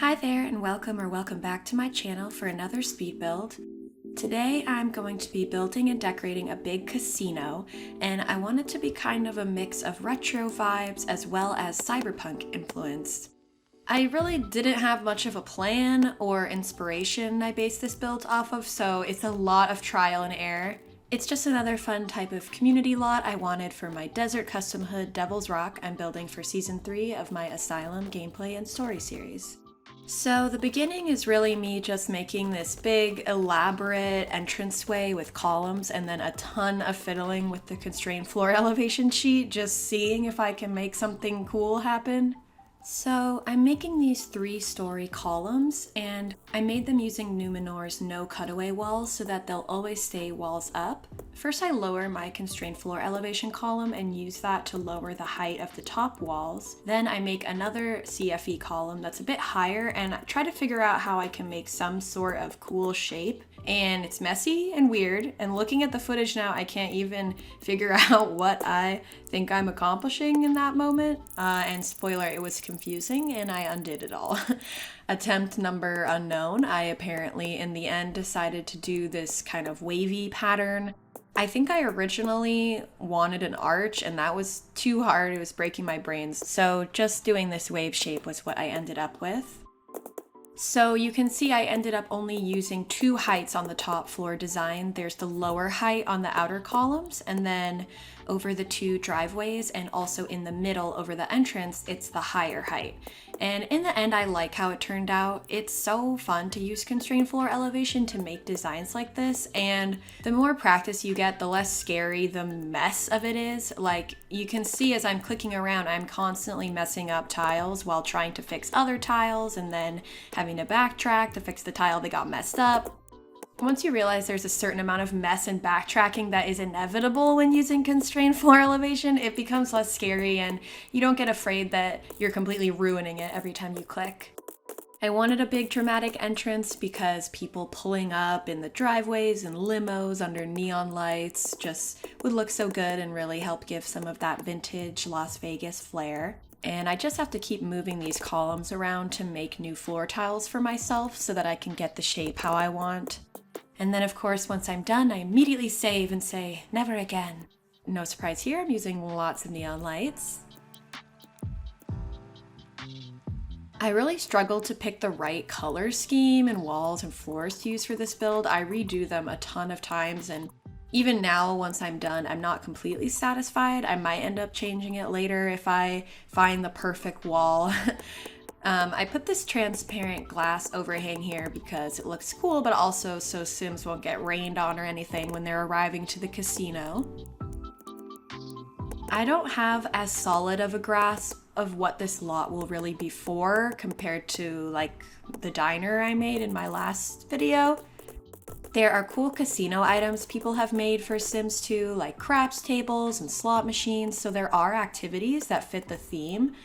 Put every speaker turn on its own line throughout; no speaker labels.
Hi there and welcome back to my channel for another speed build. Today I'm going to be building and decorating a big casino, and I want it to be kind of a mix of retro vibes as well as cyberpunk influence. I really didn't have much of a plan or inspiration I based this build off of, so it's a lot of trial and error. It's just another fun type of community lot I wanted for my desert custom hood Devil's Rock I'm building for season 3 of my Asylum gameplay and story series. So the beginning is really me just making this big elaborate entranceway with columns and then a ton of fiddling with the constrained floor elevation sheet, just seeing if I can make something cool happen. So I'm making these 3-story columns, and I made them using Numenor's no cutaway walls so that they'll always stay walls up. First I lower my constrained floor elevation column and use that to lower the height of the top walls. Then I make another CFE column that's a bit higher and try to figure out how I can make some sort of cool shape. And it's messy and weird, and looking at the footage now I can't even figure out what I think I'm accomplishing in that moment. And spoiler, it was confusing and I undid it all. Attempt number unknown. I apparently in the end decided to do this kind of wavy pattern. I think I originally wanted an arch and that was too hard, it was breaking my brains. So just doing this wave shape was what I ended up with. So you can see I ended up only using 2 heights on the top floor design. There's the lower height on the outer columns, and then over the 2 driveways, and also in the middle over the entrance, it's the higher height. And in the end, I like how it turned out. It's so fun to use constrained floor elevation to make designs like this, and the more practice you get, the less scary the mess of it is. Like, you can see as I'm clicking around, I'm constantly messing up tiles while trying to fix other tiles, and then having to backtrack to fix the tile that got messed up. Once you realize there's a certain amount of mess and backtracking that is inevitable when using constrained floor elevation, it becomes less scary and you don't get afraid that you're completely ruining it every time you click. I wanted a big dramatic entrance because people pulling up in the driveways and limos under neon lights just would look so good and really help give some of that vintage Las Vegas flair. And I just have to keep moving these columns around to make new floor tiles for myself so that I can get the shape how I want. And then of course, once I'm done, I immediately save and say, never again. No surprise here, I'm using lots of neon lights. I really struggled to pick the right color scheme and walls and floors to use for this build. I redo them a ton of times, and even now, once I'm done, I'm not completely satisfied. I might end up changing it later if I find the perfect wall. I put this transparent glass overhang here because it looks cool, but also so Sims won't get rained on or anything when they're arriving to the casino. I don't have as solid of a grasp of what this lot will really be for compared to like the diner I made in my last video. There are cool casino items people have made for Sims 2, like craps tables and slot machines, so there are activities that fit the theme.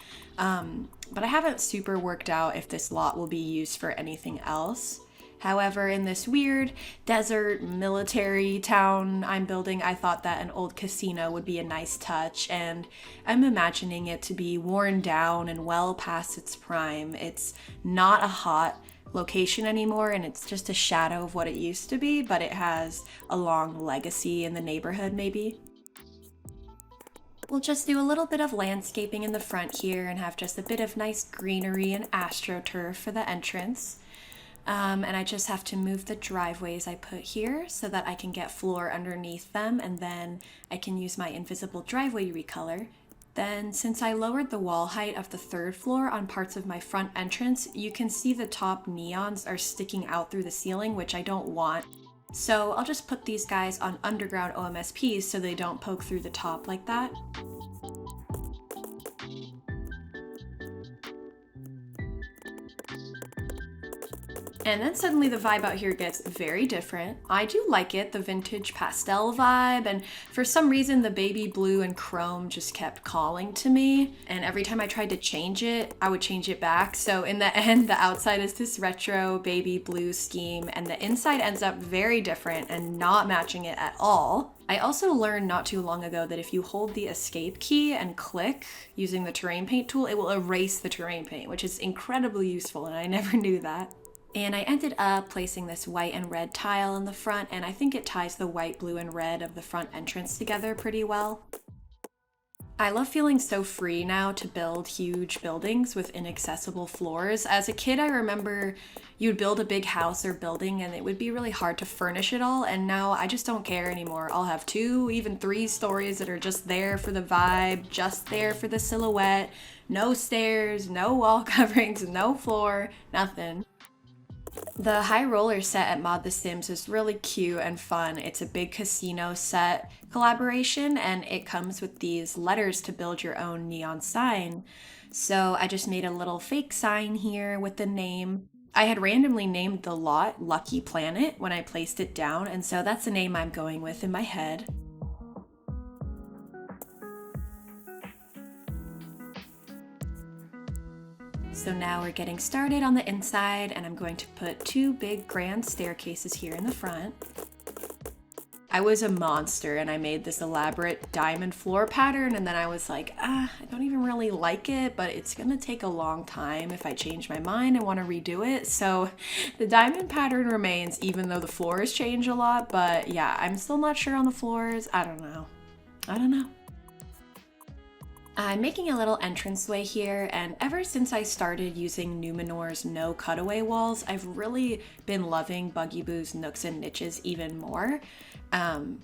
But I haven't super worked out if this lot will be used for anything else. However, in this weird desert military town I'm building, I thought that an old casino would be a nice touch, and I'm imagining it to be worn down and well past its prime. It's not a hot location anymore, and it's just a shadow of what it used to be, but it has a long legacy in the neighborhood maybe. We'll just do a little bit of landscaping in the front here and have just a bit of nice greenery and astroturf for the entrance. And I just have to move the driveways I put here so that I can get floor underneath them, and then I can use my invisible driveway recolor. Then, since I lowered the wall height of the 3rd floor on parts of my front entrance, you can see the top neons are sticking out through the ceiling, which I don't want. So I'll just put these guys on underground OMSPs so they don't poke through the top like that. And then suddenly the vibe out here gets very different. I do like it, the vintage pastel vibe, and for some reason the baby blue and chrome just kept calling to me, and every time I tried to change it, I would change it back. So in the end, the outside is this retro baby blue scheme, and the inside ends up very different and not matching it at all. I also learned not too long ago that if you hold the escape key and click using the terrain paint tool, it will erase the terrain paint, which is incredibly useful, and I never knew that. And I ended up placing this white and red tile in the front, and I think it ties the white, blue, and red of the front entrance together pretty well. I love feeling so free now to build huge buildings with inaccessible floors. As a kid, I remember you'd build a big house or building and it would be really hard to furnish it all, and now I just don't care anymore. I'll have 2, even 3 stories that are just there for the vibe, just there for the silhouette, no stairs, no wall coverings, no floor, nothing. The high roller set at Mod The Sims is really cute and fun. It's a big casino set collaboration, and it comes with these letters to build your own neon sign. So I just made a little fake sign here with the name. I had randomly named the lot Lucky Planet when I placed it down, and so that's the name I'm going with in my head. So now we're getting started on the inside, and I'm going to put 2 big grand staircases here in the front. I was a monster and I made this elaborate diamond floor pattern, and then I was like, I don't even really like it, but it's gonna take a long time if I change my mind and want to redo it. So the diamond pattern remains even though the floors change a lot, but yeah, I'm still not sure on the floors. I don't know. I'm making a little entranceway here, and ever since I started using Numenor's no cutaway walls, I've really been loving Buggybooz nooks and niches even more, and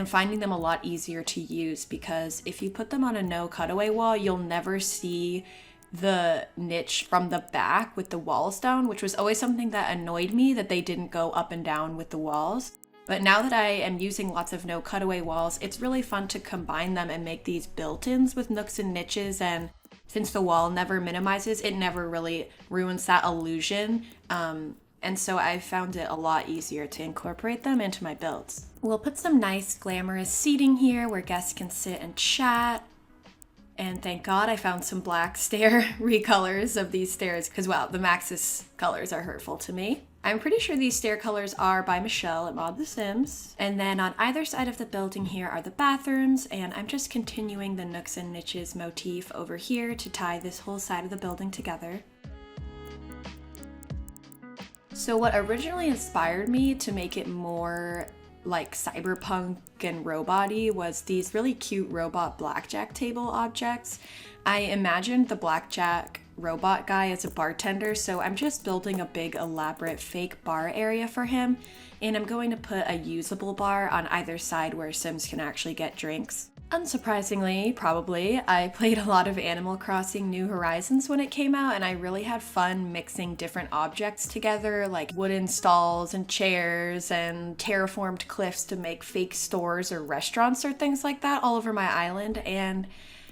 finding them a lot easier to use, because if you put them on a no cutaway wall, you'll never see the niche from the back with the walls down, which was always something that annoyed me, that they didn't go up and down with the walls. But now that I am using lots of no cutaway walls, it's really fun to combine them and make these built-ins with nooks and niches, and since the wall never minimizes, it never really ruins that illusion. And so I found it a lot easier to incorporate them into my builds. We'll put some nice glamorous seating here where guests can sit and chat. And thank God I found some black stair recolors of these stairs, because wow, the Maxis colors are hurtful to me. I'm pretty sure these stair colors are by Michelle at Mod The Sims. And then on either side of the building here are the bathrooms, and I'm just continuing the nooks and niches motif over here to tie this whole side of the building together. So what originally inspired me to make it more like cyberpunk and robot-y was these really cute robot blackjack table objects. I imagined the blackjack robot guy as a bartender, so I'm just building a big elaborate fake bar area for him, and I'm going to put a usable bar on either side where Sims can actually get drinks. Unsurprisingly, probably, I played a lot of Animal Crossing New Horizons when it came out, and I really had fun mixing different objects together, like wooden stalls and chairs and terraformed cliffs to make fake stores or restaurants or things like that all over my island. And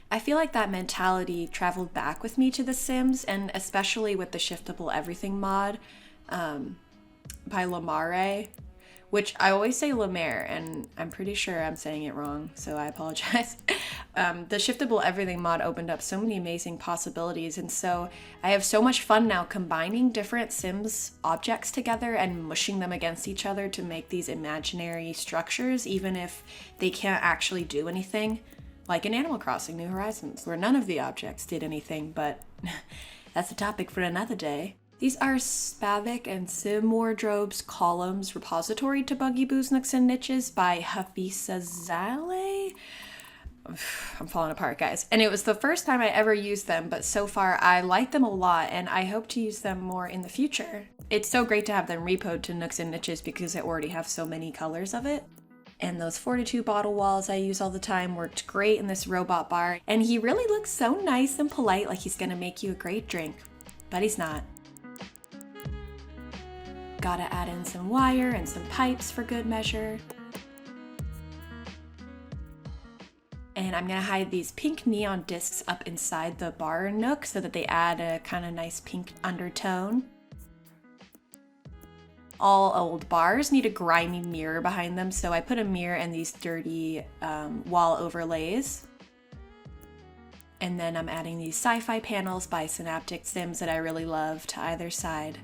I feel like that mentality traveled back with me to The Sims, and especially with the Shiftable Everything mod by Lamare, which I always say Lemaire, and I'm pretty sure I'm saying it wrong, so I apologize. The Shiftable Everything mod opened up so many amazing possibilities, and so I have so much fun now combining different Sims objects together and mushing them against each other to make these imaginary structures, even if they can't actually do anything. Like in Animal Crossing New Horizons, where none of the objects did anything, but that's a topic for another day. These are Spavik and Sim Wardrobe's columns repository to Buggybooz Nooks and Niches by Hafizazale. I'm falling apart, guys. And it was the first time I ever used them, but so far I like them a lot, and I hope to use them more in the future. It's so great to have them repoed to Nooks and Niches because I already have so many colors of it. And those 42 bottle walls I use all the time worked great in this robot bar. And he really looks so nice and polite, like he's gonna make you a great drink, but he's not. Gotta add in some wire and some pipes for good measure. And I'm gonna hide these pink neon discs up inside the bar nook so that they add a kind of nice pink undertone. All old bars need a grimy mirror behind them, so I put a mirror and these dirty wall overlays. And then I'm adding these sci-fi panels by Synaptic Sims that I really love to either side.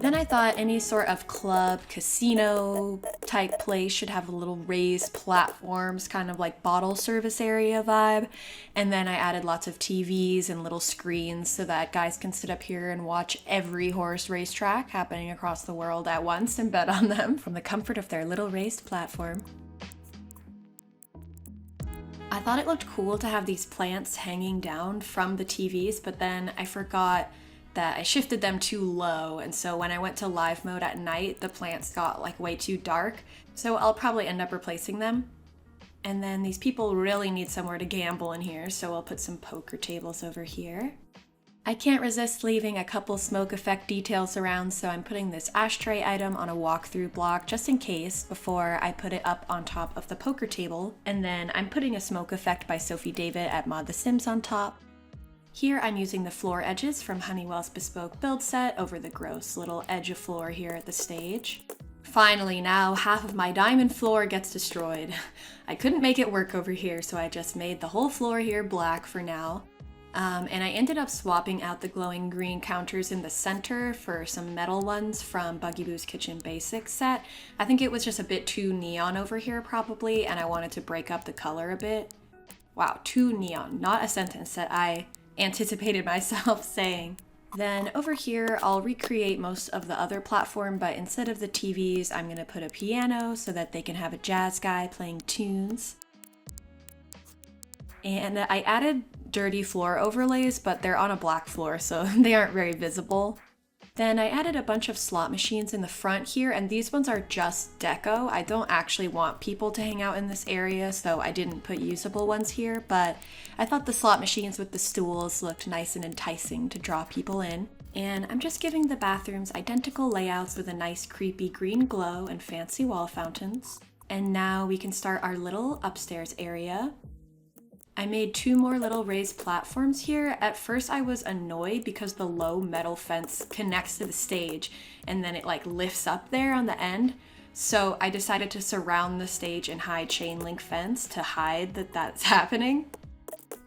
Then I thought any sort of club, casino type place should have little raised platforms, kind of like bottle service area vibe. And then I added lots of TVs and little screens so that guys can sit up here and watch every horse racetrack happening across the world at once and bet on them from the comfort of their little raised platform. I thought it looked cool to have these plants hanging down from the TVs, but then I forgot that I shifted them too low, and so when I went to live mode at night, the plants got like way too dark, so I'll probably end up replacing them. And then these people really need somewhere to gamble in here, so I'll put some poker tables over here. I can't resist leaving a couple smoke effect details around, so I'm putting this ashtray item on a walkthrough block just in case before I put it up on top of the poker table. And then I'm putting a smoke effect by Sophie David at Mod The Sims on top. Here I'm using the floor edges from Honeywell's bespoke build set over the gross little edge of floor here at the stage. Finally, now half of my diamond floor gets destroyed. I couldn't make it work over here, so I just made the whole floor here black for now. And I ended up swapping out the glowing green counters in the center for some metal ones from Buggybooz Kitchen Basics set. I think it was just a bit too neon over here probably, and I wanted to break up the color a bit. Wow, too neon, not a sentence that I anticipated myself saying. Then over here, I'll recreate most of the other platform, but instead of the TVs, I'm gonna put a piano so that they can have a jazz guy playing tunes. And I added dirty floor overlays, but they're on a black floor, so they aren't very visible. Then I added a bunch of slot machines in the front here, and these ones are just deco. I don't actually want people to hang out in this area, so I didn't put usable ones here, but I thought the slot machines with the stools looked nice and enticing to draw people in. And I'm just giving the bathrooms identical layouts with a nice creepy green glow and fancy wall fountains. And now we can start our little upstairs area. I made 2 more little raised platforms here. At first I was annoyed because the low metal fence connects to the stage and then it like lifts up there on the end. So I decided to surround the stage in high chain link fence to hide that that's happening.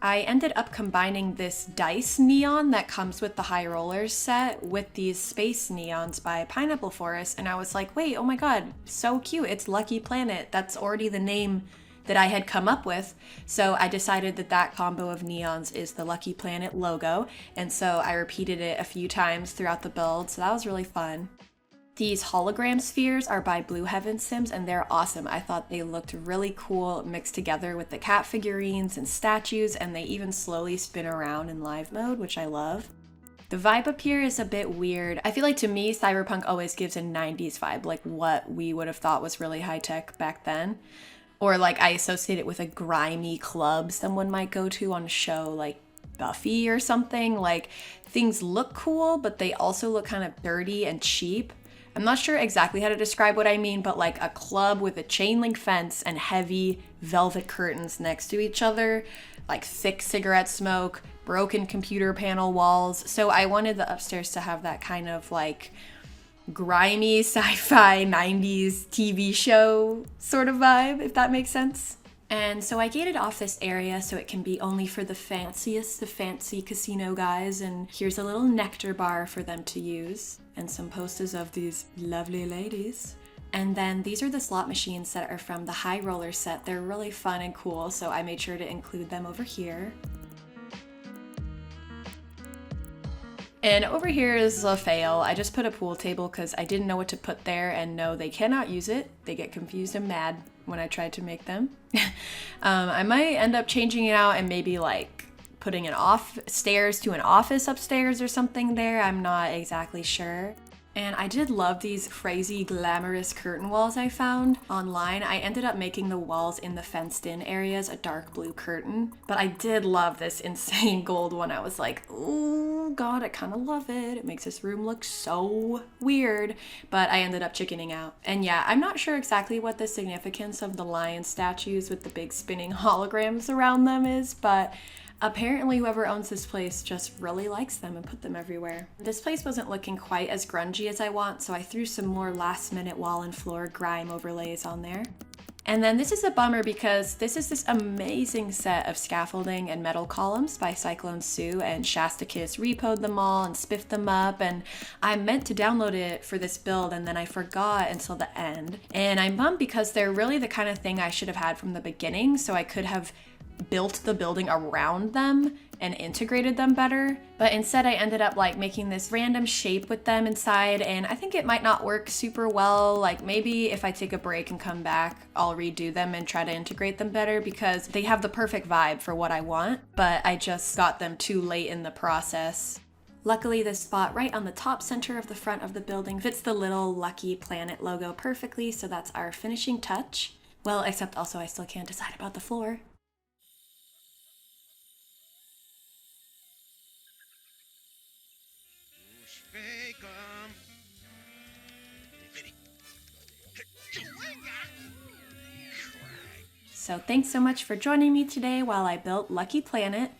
I ended up combining this dice neon that comes with the High Rollers set with these space neons by Pineapple Forest, and I was like, wait, oh my god, so cute, it's Lucky Planet. That's already the name that I had come up with, so I decided that that combo of neons is the Lucky Planet logo, and so I repeated it a few times throughout the build, so that was really fun. These hologram spheres are by Blue Heaven Sims, and they're awesome. I thought they looked really cool mixed together with the cat figurines and statues, and they even slowly spin around in live mode, which I love. The vibe up here is a bit weird. I feel like to me, Cyberpunk always gives a 90s vibe, like what we would have thought was really high tech back then. Or like I associate it with a grimy club someone might go to on a show like Buffy or something. Like things look cool, but they also look kind of dirty and cheap. I'm not sure exactly how to describe what I mean, but like a club with a chain link fence and heavy velvet curtains next to each other, like thick cigarette smoke, broken computer panel walls. So I wanted the upstairs to have that kind of like grimy sci-fi 90s TV show sort of vibe, if that makes sense. And so I gated off this area so it can be only for the fanciest of fancy casino guys, and here's a little nectar bar for them to use, and some posters of these lovely ladies. And then these are the slot machines that are from the High Roller set. They're really fun and cool, so I made sure to include them over here. And over here is a fail. I just put a pool table because I didn't know what to put there, and no, they cannot use it. They get confused and mad when I try to make them. I might end up changing it out and maybe like putting an stairs to an office upstairs or something there. I'm not exactly sure. And I did love these crazy glamorous curtain walls I found online. I ended up making the walls in the fenced in areas a dark blue curtain, but I did love this insane gold one. I was like, oh god, I kind of love it. It makes this room look so weird, but I ended up chickening out. And yeah, I'm not sure exactly what the significance of the lion statues with the big spinning holograms around them is, but apparently whoever owns this place just really likes them and put them everywhere. This place wasn't looking quite as grungy as I want, so I threw some more last minute wall and floor grime overlays on there. And then this is a bummer because this is this amazing set of scaffolding and metal columns by Cyclone Sue, and Shastakis repoed them all and spiffed them up, and I meant to download it for this build and then I forgot until the end. And I'm bummed because they're really the kind of thing I should have had from the beginning, so I could have built the building around them and integrated them better. But instead I ended up like making this random shape with them inside, and I think it might not work super well. Like maybe if I take a break and come back, I'll redo them and try to integrate them better, because they have the perfect vibe for what I want, but I just got them too late in the process. Luckily, this spot right on the top center of the front of the building fits the little Lucky Planet logo perfectly, so that's our finishing touch. Well, except also I still can't decide about the floor. So thanks so much for joining me today while I built Lucky Planet.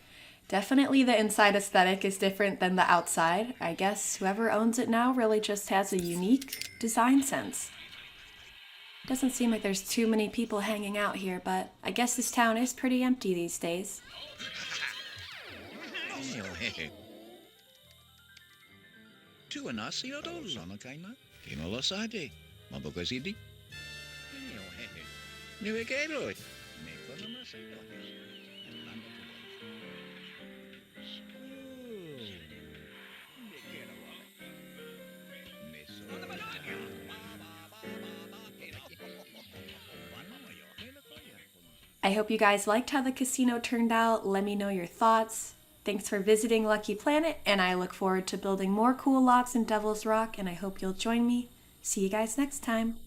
Definitely the inside aesthetic is different than the outside. I guess whoever owns it now really just has a unique design sense. Doesn't seem like there's too many people hanging out here, but I guess this town is pretty empty these days. I hope you guys liked how the casino turned out. Let me know your thoughts. Thanks for visiting Lucky Planet, and I look forward to building more cool lots in Devil's Rock, and I hope you'll join me. See you guys next time.